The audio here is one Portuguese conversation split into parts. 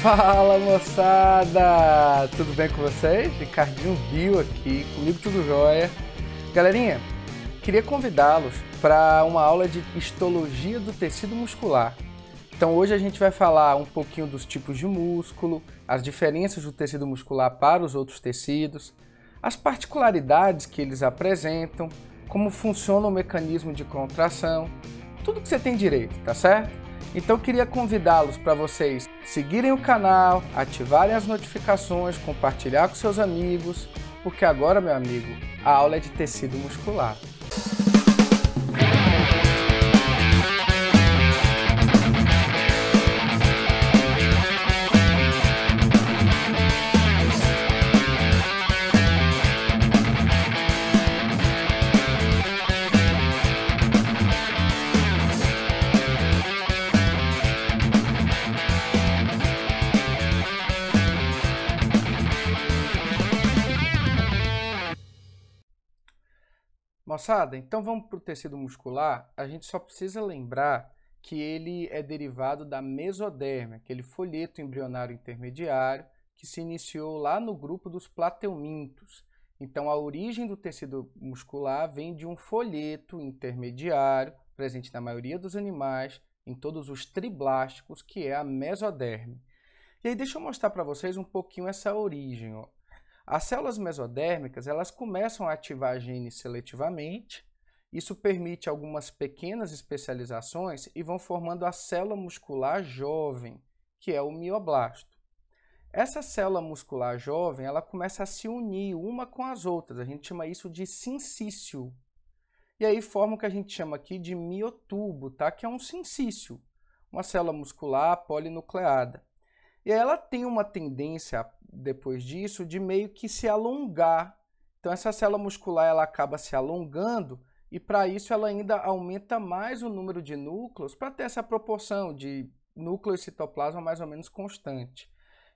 Fala, moçada! Tudo bem com vocês? Ricardinho Bio aqui, comigo tudo jóia. Galerinha, queria convidá-los para uma aula de histologia do tecido muscular. Então hoje a gente vai falar um pouquinho dos tipos de músculo, as diferenças do tecido muscular para os outros tecidos, as particularidades que eles apresentam, como funciona o mecanismo de contração, tudo que você tem direito, tá certo? Então eu queria convidá-los para vocês seguirem o canal, ativarem as notificações, compartilhar com seus amigos, porque agora, meu amigo, a aula é de tecido muscular. Moçada, então vamos para o tecido muscular. A gente só precisa lembrar que ele é derivado da mesoderme, aquele folheto embrionário intermediário que se iniciou lá no grupo dos plateumintos. Então a origem do tecido muscular vem de um folheto intermediário, presente na maioria dos animais, em todos os triblásticos, que é a mesoderme. E aí deixa eu mostrar para vocês um pouquinho essa origem, ó. As células mesodérmicas, elas começam a ativar genes seletivamente, isso permite algumas pequenas especializações e vão formando a célula muscular jovem, que é o mioblasto. Essa célula muscular jovem, ela começa a se unir uma com as outras, a gente chama isso de sincício. E aí forma o que a gente chama aqui de miotubo, tá? Que é um sincício, uma célula muscular polinucleada. E ela tem uma tendência, depois disso, de meio que se alongar. Então, essa célula muscular ela acaba se alongando e, para isso, ela ainda aumenta mais o número de núcleos para ter essa proporção de núcleo e citoplasma mais ou menos constante.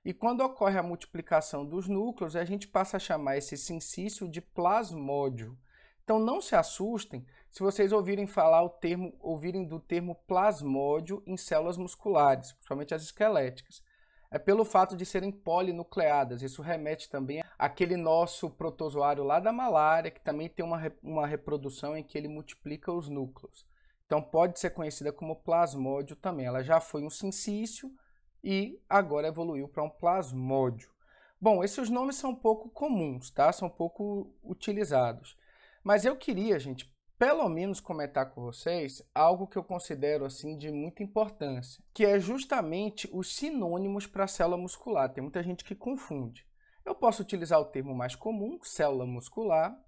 E quando ocorre a multiplicação dos núcleos, a gente passa a chamar esse sincício de plasmódio. Então, não se assustem se vocês ouvirem do termo plasmódio em células musculares, principalmente as esqueléticas. É pelo fato de serem polinucleadas. Isso remete também àquele nosso protozoário lá da malária, que também tem uma reprodução em que ele multiplica os núcleos. Então pode ser conhecida como plasmódio também. Ela já foi um sincício e agora evoluiu para um plasmódio. Bom, esses nomes são um pouco comuns, tá? São pouco utilizados. Mas eu queria, gente, pelo menos comentar com vocês algo que eu considero assim de muita importância, que é justamente os sinônimos para a célula muscular. Tem muita gente que confunde. Eu posso utilizar o termo mais comum, célula muscular,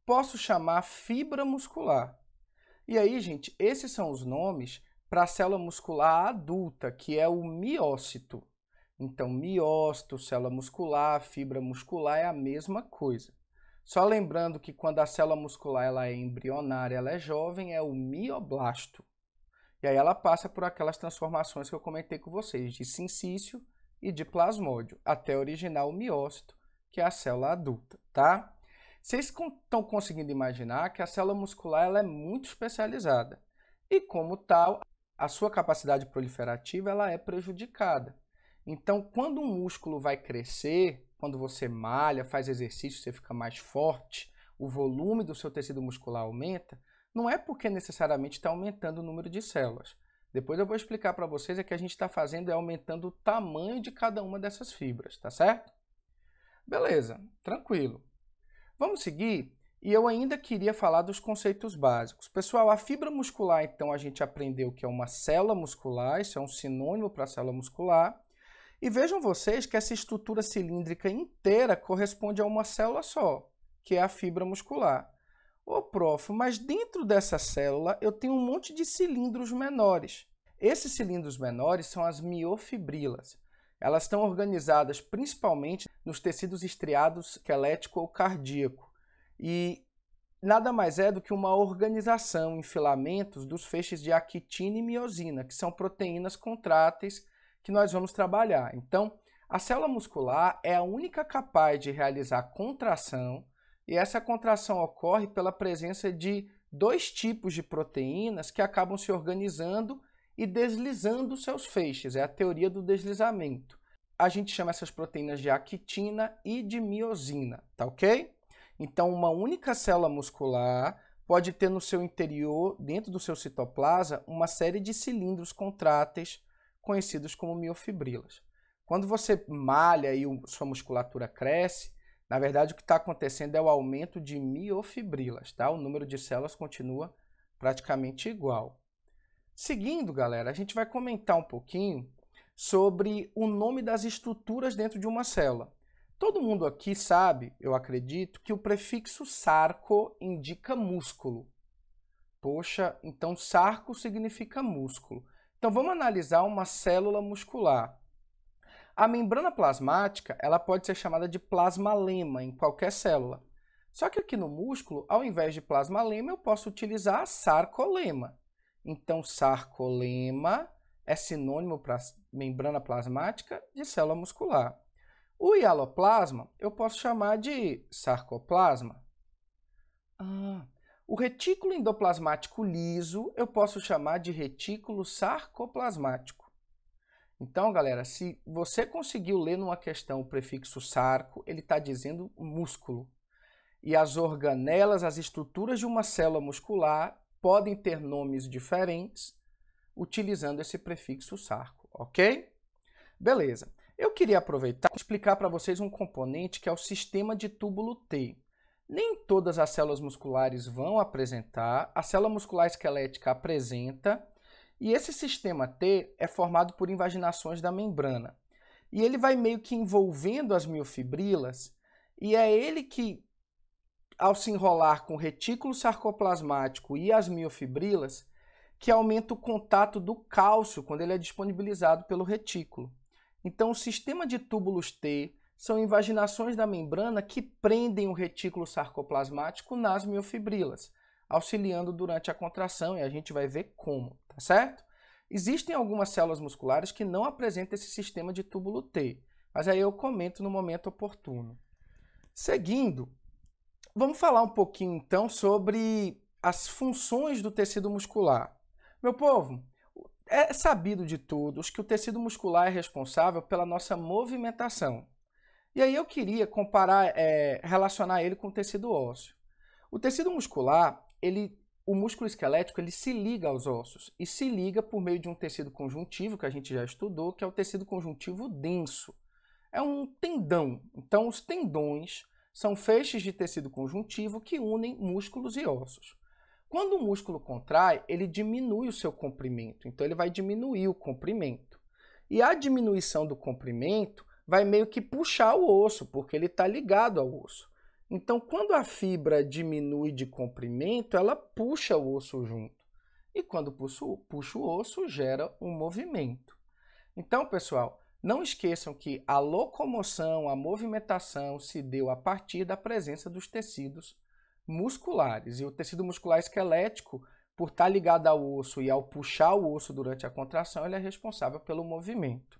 posso chamar fibra muscular. E aí, gente, esses são os nomes para a célula muscular adulta, que é o miócito. Então, miócito, célula muscular, fibra muscular é a mesma coisa. Só lembrando que quando a célula muscular ela é embrionária, ela é jovem, é o mioblasto. E aí ela passa por aquelas transformações que eu comentei com vocês, de sincício e de plasmódio, até originar o miócito, que é a célula adulta, tá? Vocês estão conseguindo imaginar que a célula muscular ela é muito especializada. E como tal, a sua capacidade proliferativa ela é prejudicada. Então, quando um músculo vai crescer, quando você malha, faz exercício, você fica mais forte, o volume do seu tecido muscular aumenta, não é porque necessariamente está aumentando o número de células. Depois eu vou explicar para vocês, que a gente está fazendo é aumentando o tamanho de cada uma dessas fibras, tá certo? Beleza, tranquilo. Vamos seguir? E eu ainda queria falar dos conceitos básicos. Pessoal, a fibra muscular, então, a gente aprendeu que é uma célula muscular, isso é um sinônimo para célula muscular. E vejam vocês que essa estrutura cilíndrica inteira corresponde a uma célula só, que é a fibra muscular. Ô, prof, mas dentro dessa célula eu tenho um monte de cilindros menores. Esses cilindros menores são as miofibrilas. Elas estão organizadas principalmente nos tecidos estriados esquelético ou cardíaco. E nada mais é do que uma organização em filamentos dos feixes de actina e miosina, que são proteínas contráteis que nós vamos trabalhar. Então, a célula muscular é a única capaz de realizar contração, e essa contração ocorre pela presença de dois tipos de proteínas que acabam se organizando e deslizando seus feixes. É a teoria do deslizamento. a gente chama essas proteínas de actina e de miosina, tá ok? Então, uma única célula muscular pode ter no seu interior, dentro do seu citoplasma, uma série de cilindros contráteis, conhecidos como miofibrilas. Quando você malha e sua musculatura cresce, na verdade o que está acontecendo é o aumento de miofibrilas, tá? O número de células continua praticamente igual. Seguindo, galera, a gente vai comentar um pouquinho sobre o nome das estruturas dentro de uma célula. Todo mundo aqui sabe, eu acredito, que o prefixo sarco indica músculo. Poxa, então sarco significa músculo. Então vamos analisar uma célula muscular. A membrana plasmática, ela pode ser chamada de plasmalema em qualquer célula. Só que aqui no músculo, ao invés de plasmalema, eu posso utilizar sarcolema. Então, sarcolema é sinônimo para membrana plasmática de célula muscular. O hialoplasma eu posso chamar de sarcoplasma. O retículo endoplasmático liso eu posso chamar de retículo sarcoplasmático. Então, galera, se você conseguiu ler numa questão o prefixo sarco, ele está dizendo músculo. E as organelas, as estruturas de uma célula muscular, podem ter nomes diferentes utilizando esse prefixo sarco, ok? Beleza. Eu queria aproveitar e explicar para vocês um componente que é o sistema de túbulo T. Nem todas as células musculares vão apresentar, a célula muscular esquelética apresenta, e esse sistema T é formado por invaginações da membrana. E ele vai meio que envolvendo as miofibrilas, e é ele que, ao se enrolar com o retículo sarcoplasmático e as miofibrilas, que aumenta o contato do cálcio quando ele é disponibilizado pelo retículo. Então, o sistema de túbulos T são invaginações da membrana que prendem o retículo sarcoplasmático nas miofibrilas, auxiliando durante a contração, e a gente vai ver como, tá certo? Existem algumas células musculares que não apresentam esse sistema de túbulo T, mas aí eu comento no momento oportuno. Seguindo, vamos falar um pouquinho então sobre as funções do tecido muscular. Meu povo, é sabido de todos que o tecido muscular é responsável pela nossa movimentação. E aí eu queria relacionar ele com o tecido ósseo. O tecido muscular, o músculo esquelético, ele se liga aos ossos e se liga por meio de um tecido conjuntivo que a gente já estudou, que é o tecido conjuntivo denso. É um tendão. Então, os tendões são feixes de tecido conjuntivo que unem músculos e ossos. Quando o músculo contrai, ele diminui o seu comprimento, então ele vai diminuir o comprimento. E a diminuição do comprimento vai meio que puxar o osso, porque ele está ligado ao osso. Então, quando a fibra diminui de comprimento, ela puxa o osso junto. E quando puxa o osso, gera um movimento. Então, pessoal, não esqueçam que a locomoção, a movimentação se deu a partir da presença dos tecidos musculares. E o tecido muscular esquelético, por estar ligado ao osso e ao puxar o osso durante a contração, ele é responsável pelo movimento.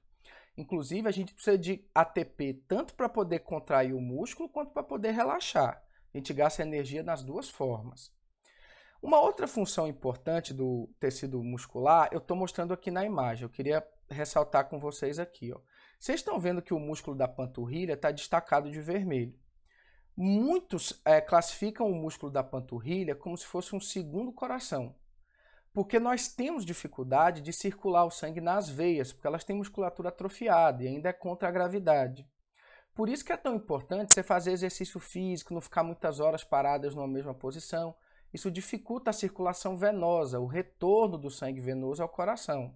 Inclusive, a gente precisa de ATP tanto para poder contrair o músculo quanto para poder relaxar. A gente gasta energia nas duas formas. Uma outra função importante do tecido muscular, eu estou mostrando aqui na imagem. Eu queria ressaltar com vocês aqui. Ó. Vocês estão vendo que o músculo da panturrilha está destacado de vermelho. Muitos classificam o músculo da panturrilha como se fosse um segundo coração, porque nós temos dificuldade de circular o sangue nas veias, porque elas têm musculatura atrofiada e ainda é contra a gravidade. Por isso que é tão importante você fazer exercício físico, não ficar muitas horas paradas numa mesma posição. Isso dificulta a circulação venosa, o retorno do sangue venoso ao coração.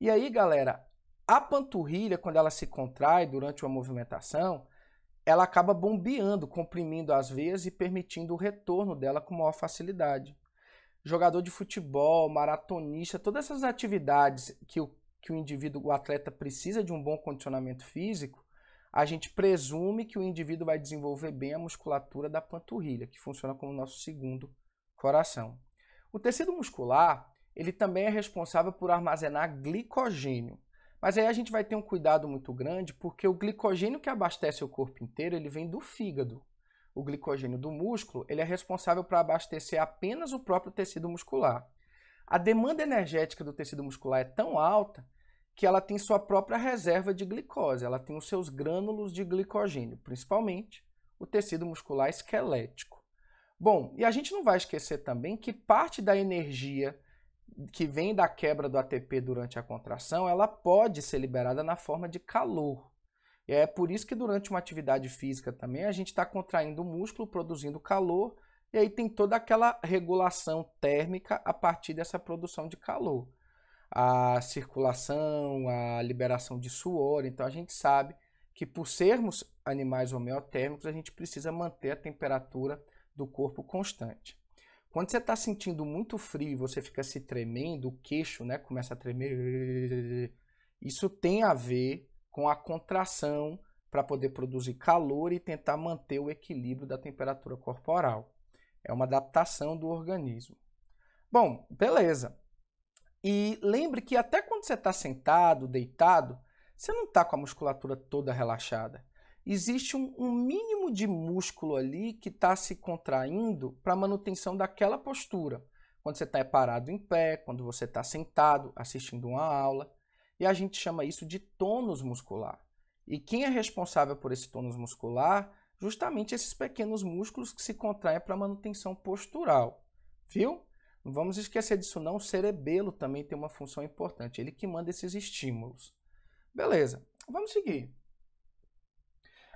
E aí, galera, a panturrilha, quando ela se contrai durante uma movimentação, ela acaba bombeando, comprimindo as veias e permitindo o retorno dela com maior facilidade. Jogador de futebol, maratonista, todas essas atividades que o indivíduo, o atleta, precisa de um bom condicionamento físico, a gente presume que o indivíduo vai desenvolver bem a musculatura da panturrilha, que funciona como nosso segundo coração. O tecido muscular, ele também é responsável por armazenar glicogênio. Mas aí a gente vai ter um cuidado muito grande, porque o glicogênio que abastece o corpo inteiro, ele vem do fígado. O glicogênio do músculo, ele é responsável para abastecer apenas o próprio tecido muscular. A demanda energética do tecido muscular é tão alta que ela tem sua própria reserva de glicose, ela tem os seus grânulos de glicogênio, principalmente o tecido muscular esquelético. Bom, e a gente não vai esquecer também que parte da energia que vem da quebra do ATP durante a contração, ela pode ser liberada na forma de calor. E é por isso que durante uma atividade física também a gente está contraindo o músculo, produzindo calor, e aí tem toda aquela regulação térmica a partir dessa produção de calor. A circulação, a liberação de suor, então a gente sabe que por sermos animais homeotérmicos, a gente precisa manter a temperatura do corpo constante. Quando você está sentindo muito frio e você fica se tremendo, o queixo, né, começa a tremer, isso tem a ver com a contração para poder produzir calor e tentar manter o equilíbrio da temperatura corporal. É uma adaptação do organismo. Bom, beleza. E lembre que até quando você está sentado, deitado, você não está com a musculatura toda relaxada. Existe um mínimo de músculo ali que está se contraindo para a manutenção daquela postura. Quando você está parado em pé, quando você está sentado assistindo uma aula. E a gente chama isso de tônus muscular. E quem é responsável por esse tônus muscular? Justamente esses pequenos músculos que se contraem para a manutenção postural. Viu? Não vamos esquecer disso não, o cerebelo também tem uma função importante, ele que manda esses estímulos. Beleza, vamos seguir.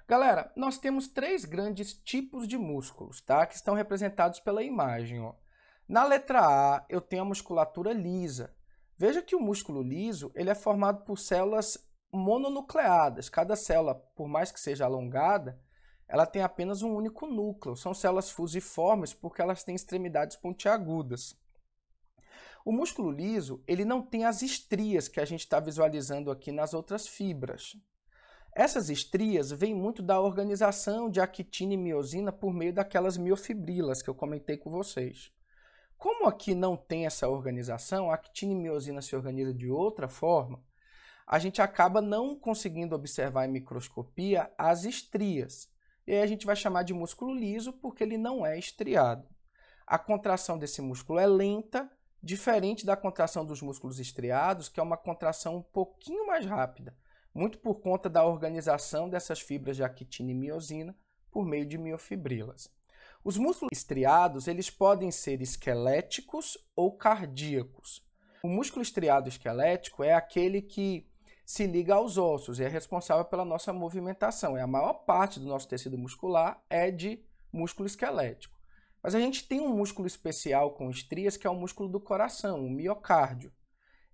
Galera, nós temos 3 grandes tipos de músculos, tá? Que estão representados pela imagem. Ó. Na letra A, eu tenho a musculatura lisa. Veja que o músculo liso ele é formado por células mononucleadas. Cada célula, por mais que seja alongada, ela tem apenas um único núcleo. São células fusiformes porque elas têm extremidades pontiagudas. O músculo liso ele não tem as estrias que a gente está visualizando aqui nas outras fibras. Essas estrias vêm muito da organização de actina e miosina por meio daquelas miofibrilas que eu comentei com vocês. Como aqui não tem essa organização, a actina e miosina se organiza de outra forma, a gente acaba não conseguindo observar em microscopia as estrias. E aí a gente vai chamar de músculo liso porque ele não é estriado. A contração desse músculo é lenta, diferente da contração dos músculos estriados, que é uma contração um pouquinho mais rápida, muito por conta da organização dessas fibras de actina e miosina por meio de miofibrilas. Os músculos estriados eles podem ser esqueléticos ou cardíacos. O músculo estriado esquelético é aquele que se liga aos ossos e é responsável pela nossa movimentação. A maior parte do nosso tecido muscular é de músculo esquelético. Mas a gente tem um músculo especial com estrias que é o músculo do coração, o miocárdio.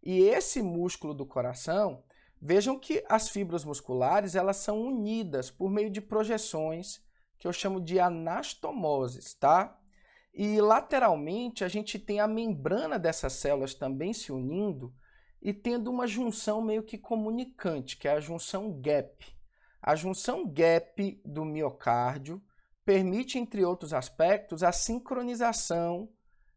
E esse músculo do coração, vejam que as fibras musculares elas são unidas por meio de projeções que eu chamo de anastomoses, tá? E lateralmente a gente tem a membrana dessas células também se unindo e tendo uma junção meio que comunicante, que é a junção gap. A junção gap do miocárdio permite, entre outros aspectos, a sincronização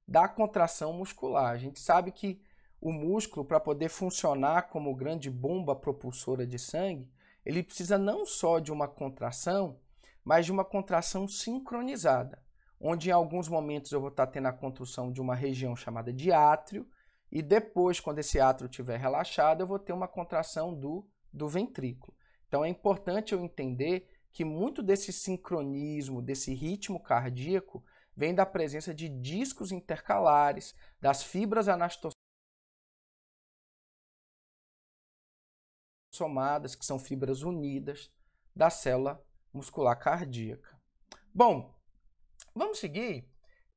da contração muscular. A gente sabe que o músculo, para poder funcionar como grande bomba propulsora de sangue, ele precisa não só de uma contração, mas de uma contração sincronizada, onde em alguns momentos eu vou estar tendo a contração de uma região chamada de átrio, e depois, quando esse átrio estiver relaxado, eu vou ter uma contração do ventrículo. Então é importante eu entender que muito desse sincronismo, desse ritmo cardíaco, vem da presença de discos intercalares, das fibras anastomossomadas, que são fibras unidas da célula muscular cardíaca. Bom, vamos seguir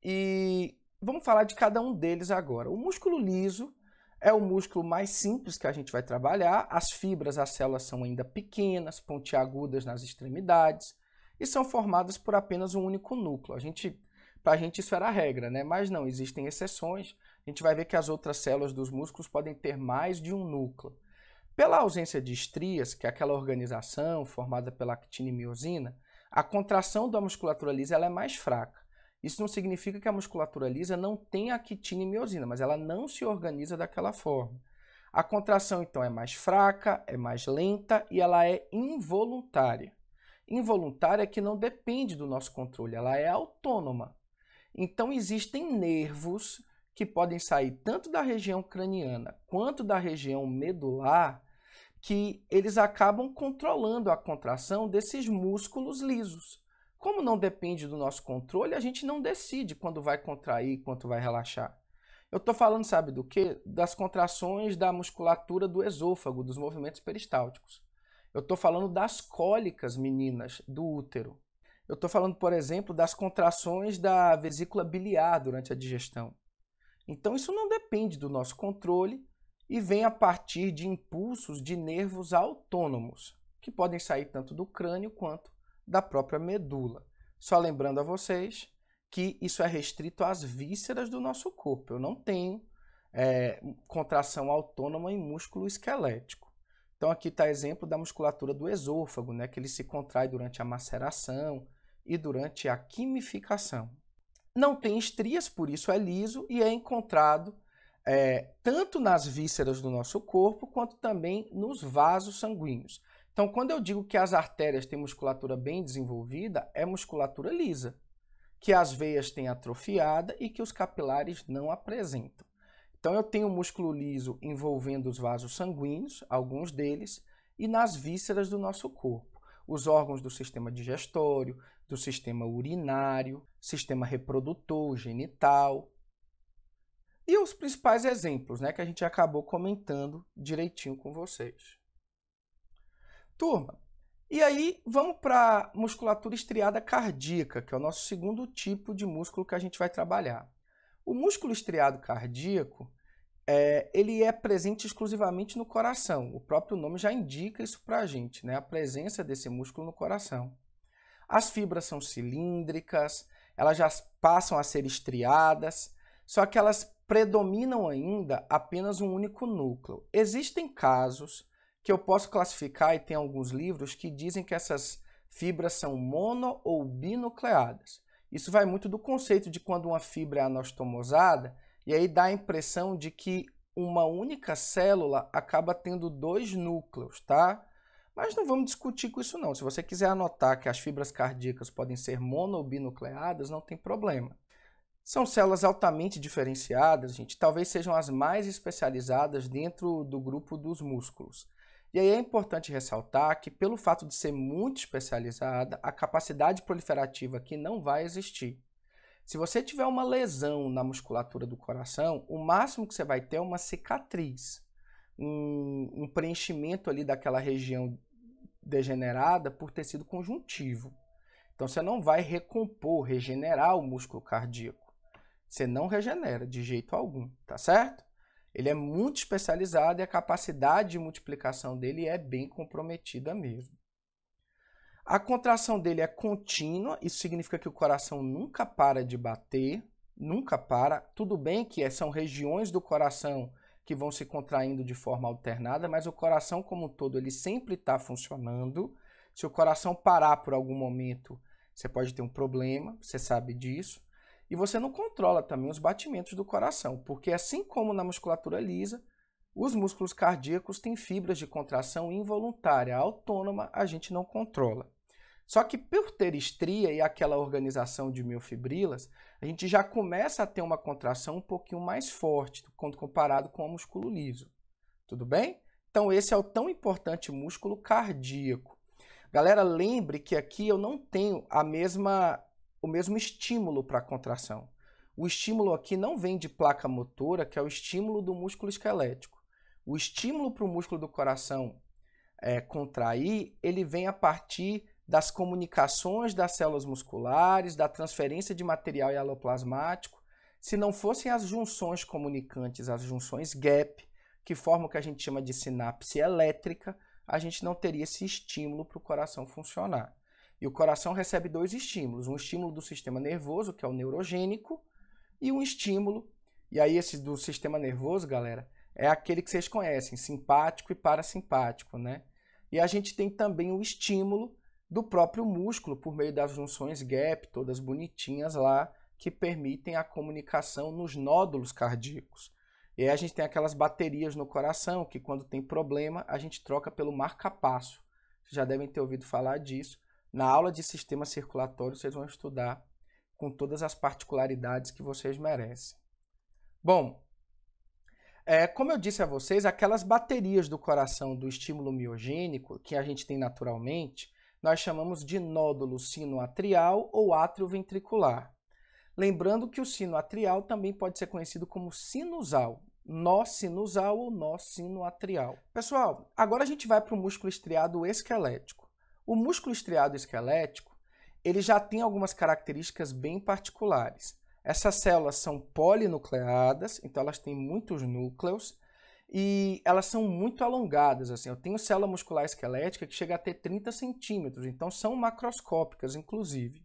e vamos falar de cada um deles agora. O músculo liso é o músculo mais simples que a gente vai trabalhar. As fibras, as células são ainda pequenas, pontiagudas nas extremidades e são formadas por apenas um único núcleo. Para a gente isso era a regra, né? Mas não, existem exceções. A gente vai ver que as outras células dos músculos podem ter mais de um núcleo. Pela ausência de estrias, que é aquela organização formada pela actina e miosina, a contração da musculatura lisa ela é mais fraca. Isso não significa que a musculatura lisa não tenha actina e miosina, mas ela não se organiza daquela forma. A contração, então, é mais fraca, é mais lenta e ela é involuntária. Involuntária é que não depende do nosso controle, ela é autônoma. Então, existem nervos que podem sair tanto da região craniana quanto da região medular, que eles acabam controlando a contração desses músculos lisos. Como não depende do nosso controle, a gente não decide quando vai contrair, quando vai relaxar. Eu estou falando, sabe do quê? Das contrações da musculatura do esôfago, dos movimentos peristálticos. Eu estou falando das cólicas, meninas, do útero. Eu estou falando, por exemplo, das contrações da vesícula biliar durante a digestão. Então, isso não depende do nosso controle e vem a partir de impulsos de nervos autônomos, que podem sair tanto do crânio quanto da própria medula. Só lembrando a vocês que isso é restrito às vísceras do nosso corpo. Eu não tenho contração autônoma em músculo esquelético. Então, aqui está exemplo da musculatura do esôfago, né, que ele se contrai durante a maceração e durante a quimificação. Não tem estrias, por isso é liso e é encontrado tanto nas vísceras do nosso corpo quanto também nos vasos sanguíneos. Então, quando eu digo que as artérias têm musculatura bem desenvolvida, é musculatura lisa, que as veias têm atrofiada e que os capilares não apresentam. Então, eu tenho músculo liso envolvendo os vasos sanguíneos, alguns deles, e nas vísceras do nosso corpo, os órgãos do sistema digestório, do sistema urinário, sistema reprodutor, genital. E os principais exemplos, né, que a gente acabou comentando direitinho com vocês. Turma, e aí vamos para a musculatura estriada cardíaca, que é o nosso segundo tipo de músculo que a gente vai trabalhar. O músculo estriado cardíaco, ele é presente exclusivamente no coração. O próprio nome já indica isso para a gente, né? A presença desse músculo no coração. As fibras são cilíndricas, elas já passam a ser estriadas, só que elas predominam ainda apenas um único núcleo. Existem casos que eu posso classificar, e tem alguns livros que dizem que essas fibras são mono ou binucleadas. Isso vai muito do conceito de quando uma fibra é anastomosada, e aí dá a impressão de que uma única célula acaba tendo dois núcleos, tá? Mas não vamos discutir com isso não. Se você quiser anotar que as fibras cardíacas podem ser mono ou binucleadas, não tem problema. São células altamente diferenciadas, gente, talvez sejam as mais especializadas dentro do grupo dos músculos. E aí é importante ressaltar que, pelo fato de ser muito especializada, a capacidade proliferativa aqui não vai existir. Se você tiver uma lesão na musculatura do coração, o máximo que você vai ter é uma cicatriz, um preenchimento ali daquela região degenerada por tecido conjuntivo. Então você não vai recompor, regenerar o músculo cardíaco. Você não regenera de jeito algum, tá certo? Ele é muito especializado e a capacidade de multiplicação dele é bem comprometida mesmo. A contração dele é contínua, isso significa que o coração nunca para de bater, nunca para. Tudo bem que são regiões do coração que vão se contraindo de forma alternada, mas o coração como um todo ele sempre está funcionando. Se o coração parar por algum momento, você pode ter um problema, você sabe disso. E você não controla também os batimentos do coração, porque assim como na musculatura lisa, os músculos cardíacos têm fibras de contração involuntária, autônoma, a gente não controla. Só que por ter estria e aquela organização de miofibrilas, a gente já começa a ter uma contração um pouquinho mais forte quando comparado com o músculo liso. Tudo bem? Então esse é o tão importante músculo cardíaco. Galera, lembre que aqui eu não tenho o mesmo estímulo para a contração. O estímulo aqui não vem de placa motora, que é o estímulo do músculo esquelético. O estímulo para o músculo do coração contrair, ele vem a partir das comunicações das células musculares, da transferência de material hialoplasmático. Se não fossem as junções comunicantes, as junções gap, que formam o que a gente chama de sinapse elétrica, a gente não teria esse estímulo para o coração funcionar. E o coração recebe dois estímulos, um estímulo do sistema nervoso, que é o neurogênico, e um estímulo, e aí esse do sistema nervoso, galera, é aquele que vocês conhecem, simpático e parasimpático, né? E a gente tem também o estímulo do próprio músculo, por meio das junções gap, todas bonitinhas lá, que permitem a comunicação nos nódulos cardíacos. E aí a gente tem aquelas baterias no coração, que quando tem problema, a gente troca pelo marca-passo. Vocês já devem ter ouvido falar disso. Na aula de sistema circulatório, vocês vão estudar com todas as particularidades que vocês merecem. Bom, como eu disse a vocês, aquelas baterias do coração do estímulo miogênico que a gente tem naturalmente, nós chamamos de nódulo sinoatrial ou átrio ventricular. Lembrando que o sino atrial também pode ser conhecido como sinusal, nó sinusal ou nó sinoatrial. Pessoal, agora a gente vai para o músculo estriado esquelético. O músculo estriado esquelético, ele já tem algumas características bem particulares. Essas células são polinucleadas, então elas têm muitos núcleos e elas são muito alongadas. Assim, eu tenho célula muscular esquelética que chega a ter 30 centímetros, então são macroscópicas, inclusive.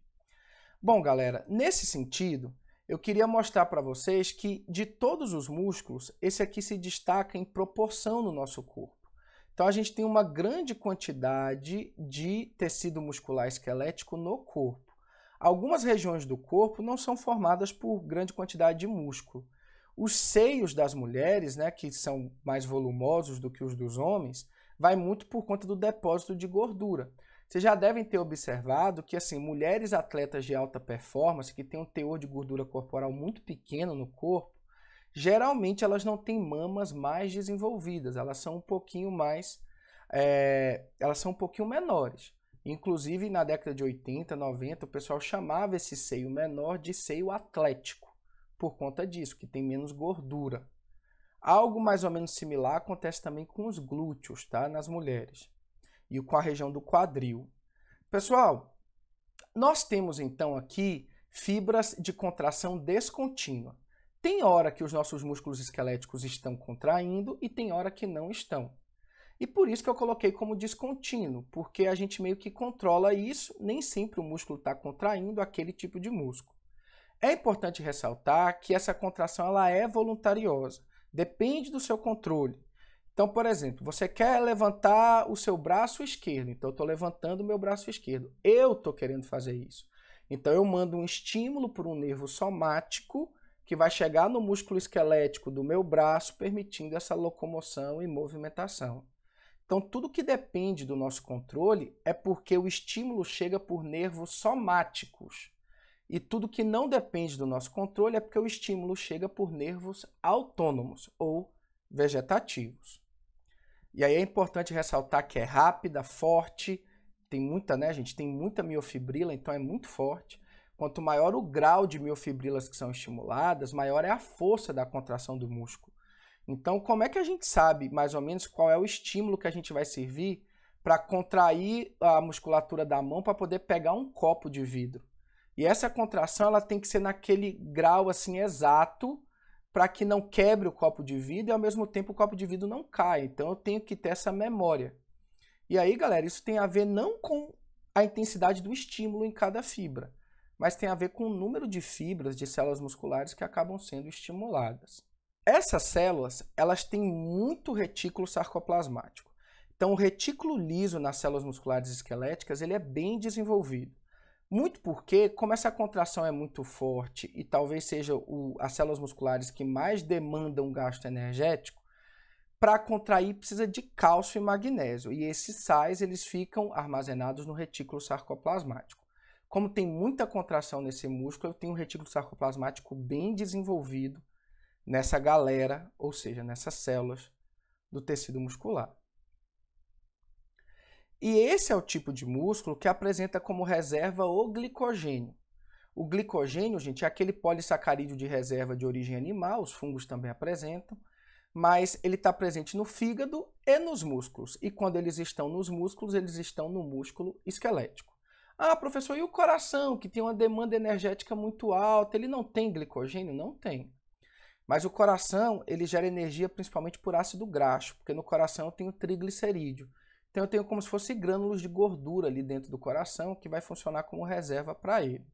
Bom, galera, nesse sentido, eu queria mostrar para vocês que de todos os músculos, esse aqui se destaca em proporção no nosso corpo. Então, a gente tem uma grande quantidade de tecido muscular esquelético no corpo. Algumas regiões do corpo não são formadas por grande quantidade de músculo. Os seios das mulheres, né, que são mais volumosos do que os dos homens, vai muito por conta do depósito de gordura. Vocês já devem ter observado que, assim, mulheres atletas de alta performance, que têm um teor de gordura corporal muito pequeno no corpo, geralmente elas não têm mamas mais desenvolvidas, elas são um pouquinho mais, elas são um pouquinho menores. Inclusive, na década de 80, 90, o pessoal chamava esse seio menor de seio atlético, por conta disso, que tem menos gordura. Algo mais ou menos similar acontece também com os glúteos, tá? Nas mulheres. E com a região do quadril. Pessoal, nós temos então aqui fibras de contração descontínua. Tem hora que os nossos músculos esqueléticos estão contraindo e tem hora que não estão. E por isso que eu coloquei como descontínuo, porque a gente meio que controla isso, nem sempre o músculo está contraindo aquele tipo de músculo. É importante ressaltar que essa contração ela é voluntariosa, depende do seu controle. Então, por exemplo, você quer levantar o seu braço esquerdo, então eu estou levantando o meu braço esquerdo. Eu estou querendo fazer isso. Então, eu mando um estímulo por um nervo somático que vai chegar no músculo esquelético do meu braço, permitindo essa locomoção e movimentação. Então, tudo que depende do nosso controle é porque o estímulo chega por nervos somáticos. E tudo que não depende do nosso controle é porque o estímulo chega por nervos autônomos ou vegetativos. E aí é importante ressaltar que é rápida, forte, tem muita, né, gente? Tem muita miofibrila, então é muito forte. Quanto maior o grau de miofibrilas que são estimuladas, maior é a força da contração do músculo. Então, como é que a gente sabe mais ou menos qual é o estímulo que a gente vai servir para contrair a musculatura da mão para poder pegar um copo de vidro? E essa contração ela tem que ser naquele grau assim exato para que não quebre o copo de vidro e ao mesmo tempo o copo de vidro não caia. Então eu tenho que ter essa memória. E aí, galera, isso tem a ver não com a intensidade do estímulo em cada fibra, mas tem a ver com o número de fibras de células musculares que acabam sendo estimuladas. Essas células, elas têm muito retículo sarcoplasmático. Então o retículo liso nas células musculares esqueléticas, ele é bem desenvolvido. Muito porque, como essa contração é muito forte e talvez seja as células musculares que mais demandam gasto energético, para contrair precisa de cálcio e magnésio. E esses sais eles ficam armazenados no retículo sarcoplasmático. Como tem muita contração nesse músculo, eu tenho um retículo sarcoplasmático bem desenvolvido nessa galera, ou seja, nessas células do tecido muscular. E esse é o tipo de músculo que apresenta como reserva o glicogênio. O glicogênio, gente, é aquele polissacarídeo de reserva de origem animal, os fungos também apresentam, mas ele está presente no fígado e nos músculos. E quando eles estão nos músculos, eles estão no músculo esquelético. Ah, professor, e o coração, que tem uma demanda energética muito alta, ele não tem glicogênio? Não tem. Mas o coração, ele gera energia principalmente por ácido graxo, porque no coração eu tenho triglicerídeo. Então eu tenho como se fosse grânulos de gordura ali dentro do coração que vai funcionar como reserva para ele.